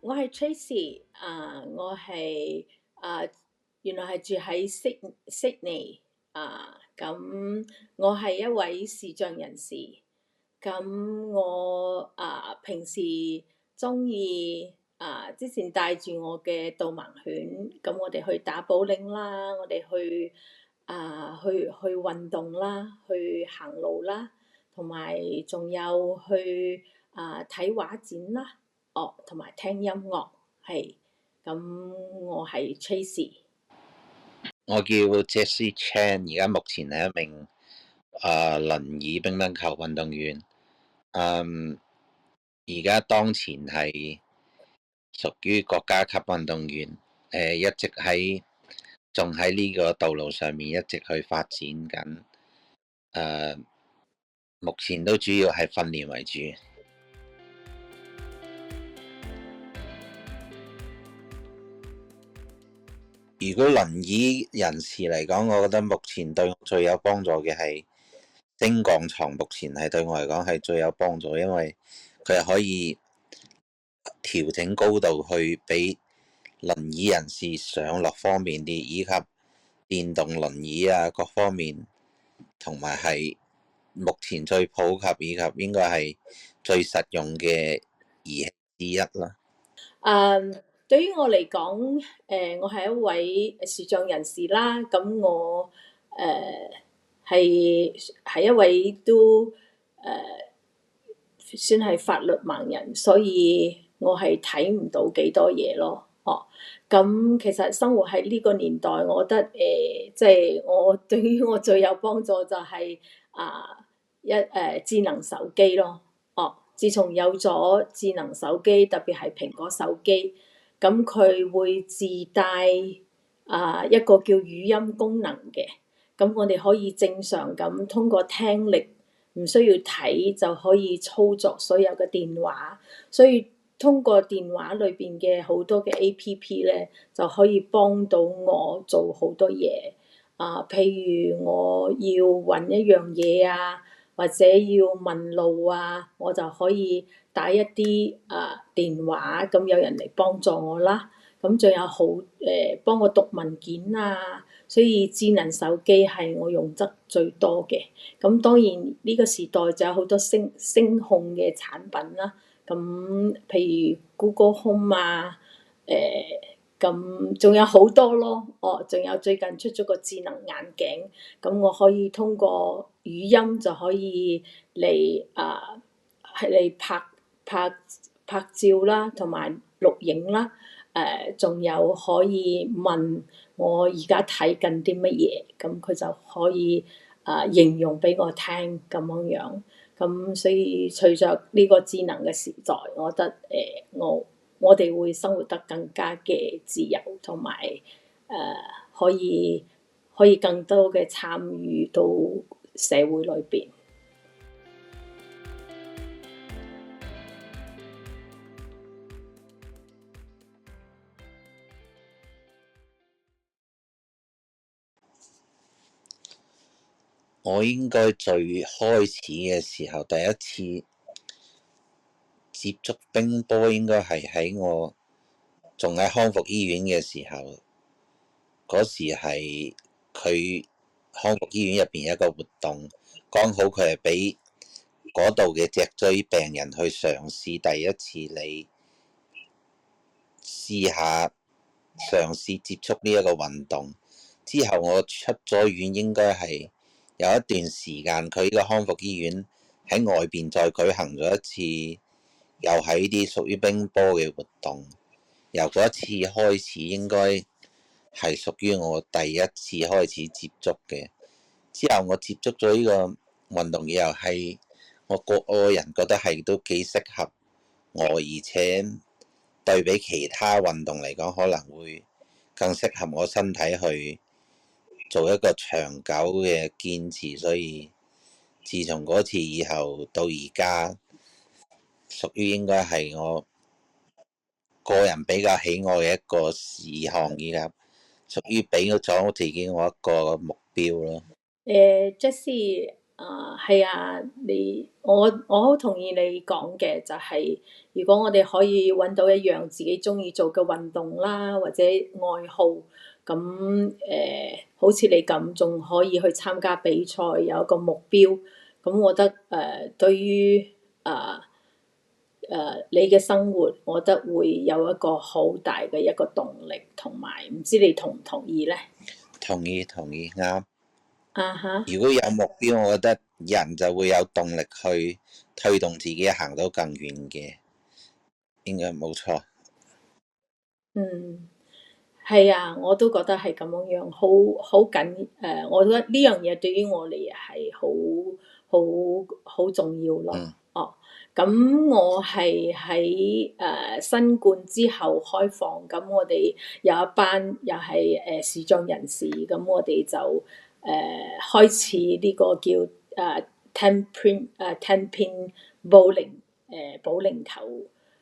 我係 Tracy，我係原來係住喺悉尼咁我係一位視障人士，咁我平時中意之前帶住我嘅導盲犬，咁我哋去打保齡啦，我哋去運動啦，去行路啦，同埋仲有去睇畫展啦。同埋聽音樂，係咁，我係 Tracy。我叫 Jesse Chan，而家目前係一名輪椅乒乓球運動員。而家當前係屬於國家級運動員，一直仲喺呢個道路上面一直去發展緊。目前都主要係訓練為主。如果輪椅人士嚟講，我覺得目前對我最有幫助嘅係升降床，目前係對我嚟講係最有幫助，因為佢係可以調整高度去俾輪椅人士上落方便啲，以及電動輪椅各方面，同埋係目前最普及以及應該係最實用嘅儀器之一啦。對於我嚟講，我係一位視障人士啦，咁我係一位都算係法律盲人，所以我係睇唔到幾多嘢咯。咁其實生活喺呢個年代，我覺得即係我對於我最有幫助就係智能手機咯。自從有咗智能手機，特別係蘋果手機，咁佢會自帶一個叫語音功能嘅，咁我哋可以正常咁通過聽力，唔需要睇就可以操作所有嘅電話，所以通過電話裏邊嘅好多嘅 APP 咧，就可以幫到我做好多嘢。譬如我要揾一樣嘢或者要問路我就可以打一啲電話，咁有人嚟幫助我啦。咁仲有幫我讀文件所以智能手機係我用得最多嘅。咁當然呢個時代就有好多聲控嘅產品啦。咁譬如 Google Home 咁仲有好多咯。仲有最近出咗個智能眼鏡，咁我可以通過語音就可以嚟嚟拍照啦，同埋錄影啦。仲有可以問我而家睇緊啲乜嘢，咁佢就可以形容俾我聽咁樣。咁所以隨着呢個智能嘅時代，我覺得我哋會生活得更加嘅自由，同埋可以更多嘅參與到社會裏邊。我應該最開始嘅時候，第一次接觸乒乓應該係喺我仲喺康復醫院嘅時候。嗰時係佢康復醫院入邊一個活動，剛好佢係俾嗰度嘅脊椎病人去嘗試第一次嚟試下嘗試接觸呢一個運動。之後我出咗院，應該係有一段時間，佢呢個康復醫院喺外邊再舉行咗一次，又係啲屬於乒乓嘅活動。由嗰一次開始，應該係屬於我第一次開始接觸嘅。之後我接觸咗呢個運動，又係我個人覺得係都幾適合我，而且對比其他運動嚟講，可能會更適合我身體去做一個長久嘅堅持。所以自從嗰次以後到而家，屬於應該係我個人比較喜愛嘅一個事項，以及屬於俾咗自己我一個目標咯。Jessie，係啊，我好同意你講嘅，就係、如果我哋可以揾到一樣自己中意做嘅運動啦，或者愛好，咁好似你咁，仲可以去參加比賽，有一個目標，咁我覺得對於你嘅生活，我覺得會有一個好大嘅一個動力，同埋唔知你同唔同意呢？同意啱。啊哈。如果有目標，我覺得人就會有動力去推動自己行到更遠嘅，應該冇錯。嗯。係啊，我都覺得係咁樣樣，好緊我覺得呢樣嘢對於我嚟係好重要咯。嗯哦，咁我係喺新冠之後開放，咁我哋有一班又係視障人士，咁我哋就開始呢個叫ten pin bowling 保齡球。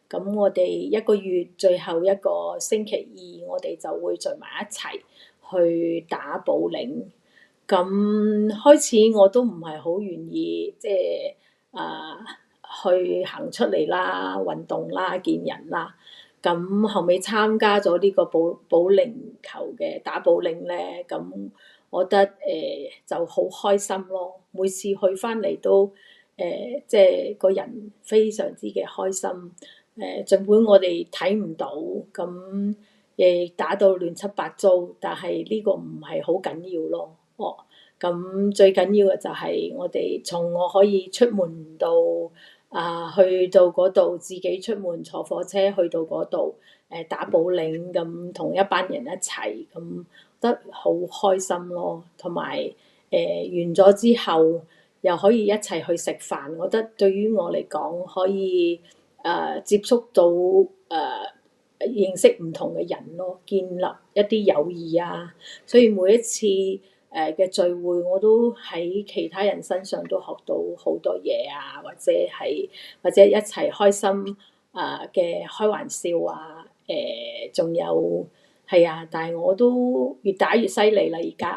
咁我哋一個月最後一個星期二，我哋就會聚埋一齊去打保齡。咁開始我都唔係好願意，即係去行出嚟啦、運動啦、見人啦。咁後尾參加咗呢個保齡球嘅打保齡咧，咁我覺得就好開心咯。每次去翻嚟都即係個人非常之嘅開心。儘管我哋睇唔到，咁亦打到亂七八糟，但係呢個唔係好緊要咯。哦，咁最緊要嘅就係我可以出門到去到嗰度，自己出門坐火車去到嗰度打保齡，咁同一班人一齊，咁覺得好開心咯。同埋完咗之後，又可以一齊去食飯，我覺得對於我嚟講可以。接觸到認識唔同嘅人咯，建立一啲友誼啊，所以每一次嘅聚會，我都喺其他人身上都學到好多嘢啊，或者一齊開心嘅開玩笑啊，仲有係啊，但係我都越打越犀利啦，而家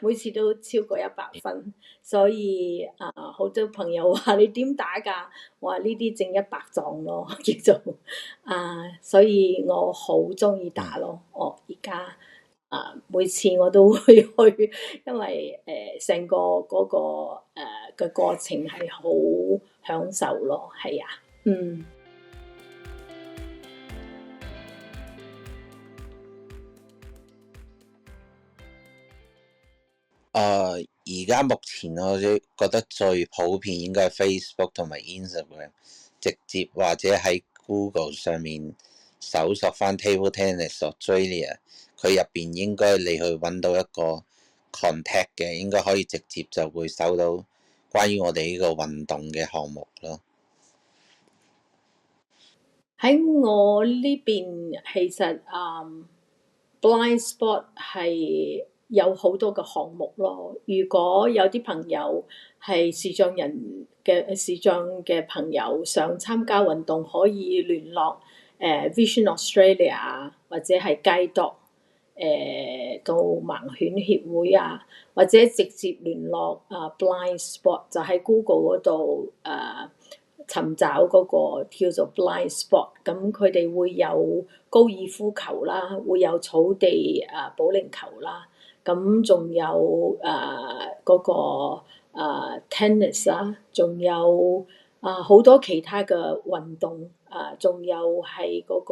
每次都超過100分，所以好多朋友話你點打㗎？我話呢啲正一百狀咯，叫做所以我好中意打咯。我而家每次我都會去，因為成個嗰個嘅過程係好享受咯，係啊，嗯。而家目前我覺得最普遍應該係 Facebook 同埋 Instagram，直接或者喺 Google 上面搜索翻 Table Tennis Australia，佢入邊應該你去揾到一個 contact 嘅，應該可以直接就會搜到關於我哋呢個運動嘅項目咯。喺我呢邊其實blind spot 係有好多個項目咯。如果有啲朋友係視障嘅朋友想參加運動，可以聯絡Vision Australia 或者係街度到盲犬協會啊，或者直接聯絡blind spot 就喺 Google 嗰度尋找嗰個叫做 blind spot，咁佢哋會有高爾夫球啦，會有草地保齡球啦，咁仲有嗰個tennis 啦，仲有好多其他嘅運動仲有係嗰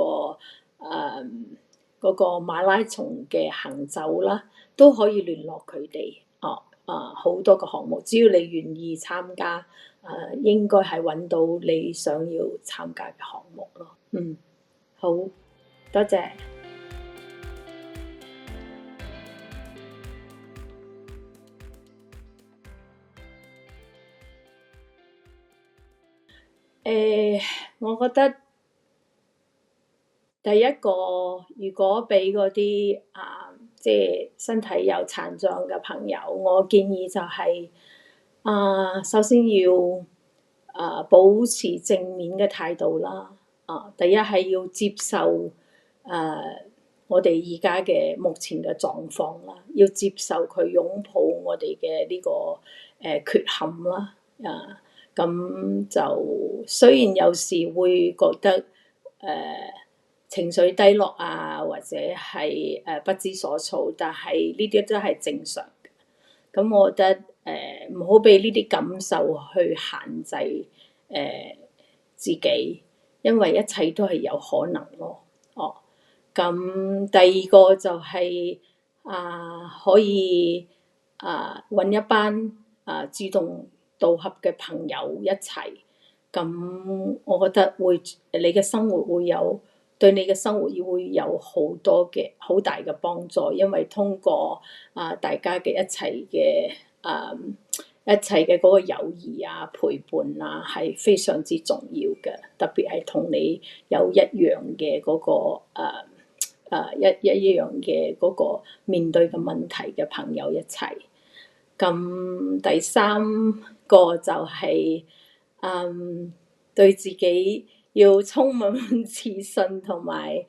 個馬拉松嘅行走啦，都可以聯絡佢哋。好多個項目，只要你願意參加，應該係揾到你想要參加嘅項目咯。嗯，好，多謝。我覺得第一個，如果俾嗰啲即係身體有殘障嘅朋友，我建議就係首先要保持正面嘅態度啦。第一係要接受我哋而家嘅目前嘅狀況啦，要接受佢擁抱我哋嘅呢個缺陷啦，咁就雖然有時會覺得情緒低落啊，或者係不知所措，但係呢啲都係正常嘅。咁我覺得唔好俾呢啲感受去限制自己，因為一切都係有可能咯。哦，咁第二個就係、可以揾一班志同道合嘅朋友一齊，咁我覺得你嘅生活會對你嘅生活會有好大嘅幫助，因為通過大家嘅一齊嘅嗰個友誼啊、陪伴啊，係非常之重要嘅。特別係同你有一樣嘅嗰個一樣嘅嗰個面對嘅問題嘅朋友一齊。咁第三個就係、對自己要充滿自信，同埋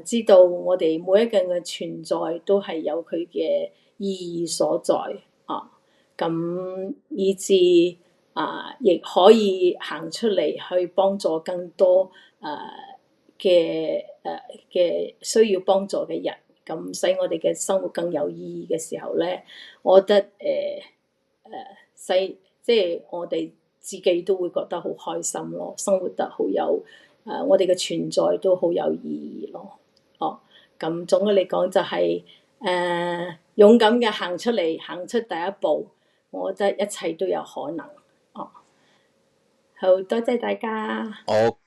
知道我哋每一個人嘅存在都係有佢嘅意義所在啊。咁以至亦可以行出嚟去幫助更多嘅需要幫助嘅人，咁使我哋嘅生活更有意義嘅時候咧，我覺得即係我哋自己都會覺得好開心咯，生活得好有我哋嘅存在都好有意義咯。哦，咁總嘅嚟講就係勇敢嘅行出嚟，行出第一步，我覺得一切都有可能。哦，好多謝大家。我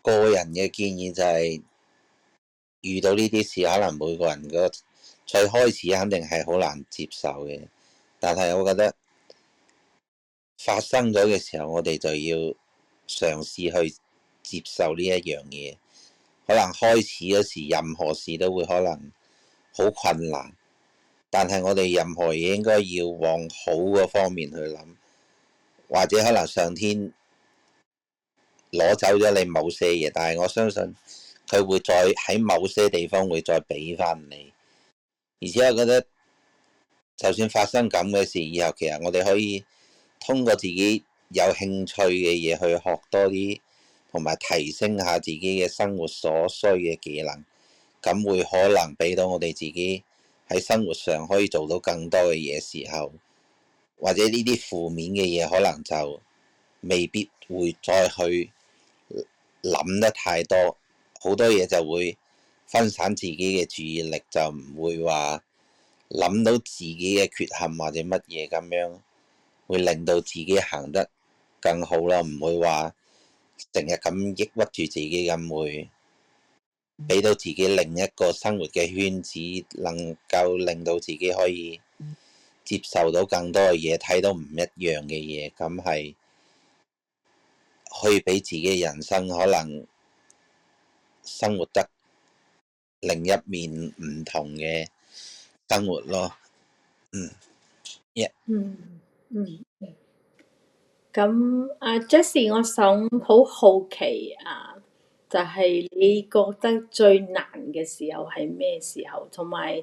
個人嘅建議就係、遇到呢啲事，可能每個人最開始肯定係好難接受嘅，但係我覺得發生咗嘅時候，我哋就要嘗試去接受呢一樣嘢。可能開始嗰時，任何事都會可能好困難，但係我哋任何嘢應該要往好嗰方面去諗，或者可能上天攞走咗你某些嘢，但係我相信佢會再喺某些地方會再俾翻你。而且我覺得就算發生咁嘅事，以後其實我哋可以通過自己有興趣嘅嘢去學多啲，同埋提升下自己嘅生活所需嘅技能，咁會可能俾到我哋自己喺生活上可以做到更多嘅嘢時候，或者呢啲負面嘅嘢可能就未必會再去諗得太多，好多嘢就會分散自己嘅注意力，就唔會話諗到自己嘅缺陷或者乜嘢咁樣，會令到自己行得更好啦，唔會話成日咁抑鬱住自己，咁會俾到自己另一個生活嘅圈子，能夠令到自己可以接受到更多嘅嘢，睇到唔一樣嘅嘢，咁係可以俾自己嘅人生可能生活得另一面唔同嘅生活咯。嗯嗯。咁Jessie，我想好好奇就係你覺得最難嘅時候係咩時候？同埋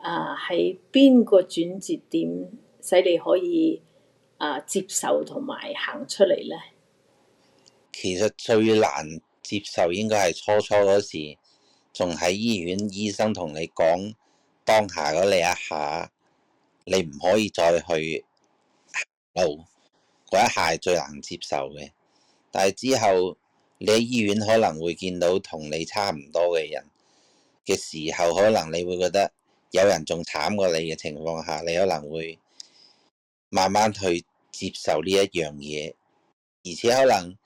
係邊個轉折點使你可以接受同埋行出嚟咧？其實最難接受應該係初初嗰時，仲喺醫院，醫生同你講當下嗰你一下，你唔可以再去路，嗰一下係最難接受嘅。但係之後你喺醫院可能會見到同你差唔多嘅人嘅時候，可能你會覺得有人仲慘過你嘅情況下，你可能會慢慢去接受呢一樣嘢，而且可能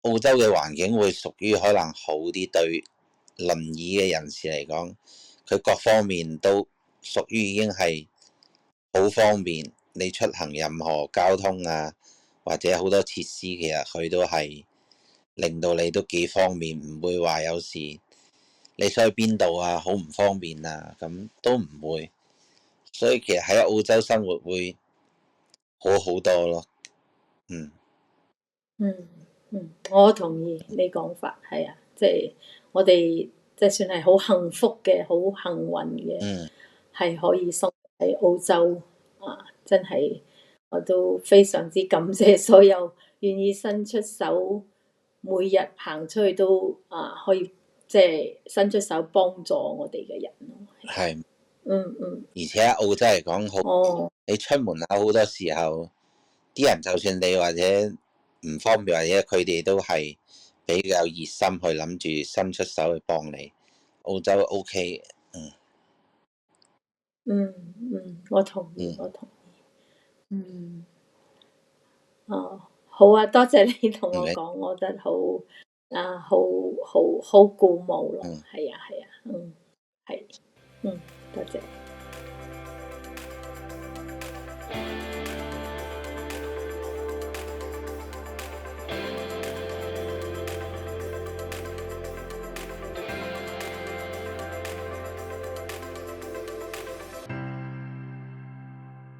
澳洲嘅環境會屬於可能好啲，對輪椅嘅人士嚟講，佢各方面都屬於已經係好方便，你出行任何交通或者好多設施，其實佢都係令到你都幾方便，唔會話有時你想去邊度好唔方便咁都唔會，所以其實喺澳洲生活會好好多咯。嗯我同意你講法，係即係我哋即係算係好幸福嘅、好幸運嘅，係可以生活喺澳洲真係我都非常之感謝所有願意伸出手，每日行出去都可以即係伸出手幫助我哋嘅人咯。係，嗯，而且喺澳洲嚟講好，哦，你出門口好多時候，啲人就算你或者唔方便，或者佢哋都係比較熱心去諗住伸出手去幫你。澳洲 OK，我同意，嗯，我同意。哦，好啊，多謝你同唔緊，我講，我覺得好鼓舞咯。嗯。係啊，係啊，係，多謝。